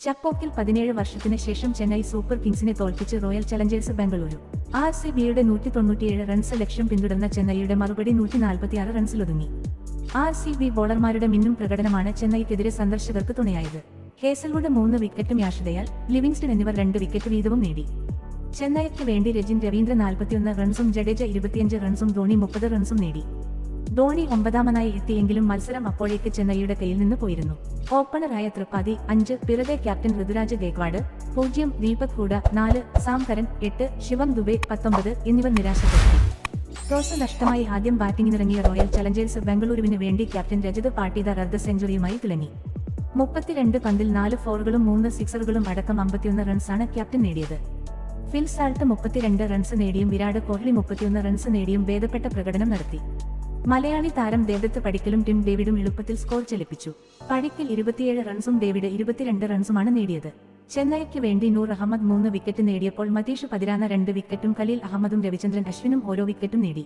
ചപ്പോക്കിൽ 17 വർഷത്തിന് ശേഷം ചെന്നൈ സൂപ്പർ കിങ്സിനെ തോൽപ്പിച്ച് റോയൽ ചലഞ്ചേഴ്സ് ബംഗളൂരു. RCBയുടെ 197 റൺസ് ലക്ഷ്യം പിന്തുടർന്ന ചെന്നൈയുടെ മറുപടി 146 റൺസിലൊതുങ്ങി. RCB ബോളർമാരുടെ മിന്നും പ്രകടനമാണ് ചെന്നൈക്കെതിരെ സന്ദർശകർക്ക് തുണയായത്. ഹേസൽവുഡ് 3 വിക്കറ്റും യാഷിദയാൽ, ലിവിങ്സ്റ്റൺ എന്നിവർ 2 വിക്കറ്റ് വീതവും നേടി. ചെന്നൈയ്ക്ക് വേണ്ടി രജിൻ രവീന്ദ്ര 41 റൺസും ജഡേജ 25 റൺസും ധോണി 30 റൺസും നേടി. ധോണി 9ാമനായി എത്തിയെങ്കിലും മത്സരം അപ്പോഴേക്ക് ചെന്നൈയുടെ കയ്യിൽ നിന്ന് പോയിരുന്നു. ഓപ്പണറായ ത്രിപാഠി 5, പിറകെ captain Ruturaj Gaikwad 0, Deepak Hooda 4, Sam Curran 8, Shivam Dube 19 എന്നിവർ നിരാശപ്പെടുത്തി. ടോസ് നഷ്ടമായി ആദ്യം ബാറ്റിംഗിനിറങ്ങിയ റോയൽ ചലഞ്ചേഴ്സ് ബംഗളൂരുവിന് വേണ്ടി ക്യാപ്റ്റൻ രജത് പാട്ടീദാർ അർദ്ധ സെഞ്ചുറിയുമായി തിളങ്ങി. 32 പന്തിൽ 4 ഫോറുകളും 3 സിക്സറുകളും അടക്കം 51 റൺസാണ് ക്യാപ്റ്റൻ നേടിയത്. ഫിൽ സാൾട്ട് 32 റൺസ് നേടിയും വിരാട് കോഹ്ലി 31 റൺസ് നേടിയും ഭേദപ്പെട്ട പ്രകടനം നടത്തി. മലയാളി താരം ദേവദത്ത് പടിക്കലും ടിം ഡേവിഡും എളുപ്പത്തിൽ സ്കോർ ചലിപ്പിച്ചു. പടിക്കൽ 27 റൺസും ഡേവിഡ് 22 റൺസുമാണ് നേടിയത്. ചെന്നൈയ്ക്ക് വേണ്ടി നൂർ അഹമ്മദ് 3 വിക്കറ്റ് നേടിയപ്പോൾ മതീഷ് പതിരാന 2 വിക്കറ്റും ഖലീൽ അഹമ്മദും രവിചന്ദ്രൻ അശ്വിനും ഓരോ വിക്കറ്റും നേടി.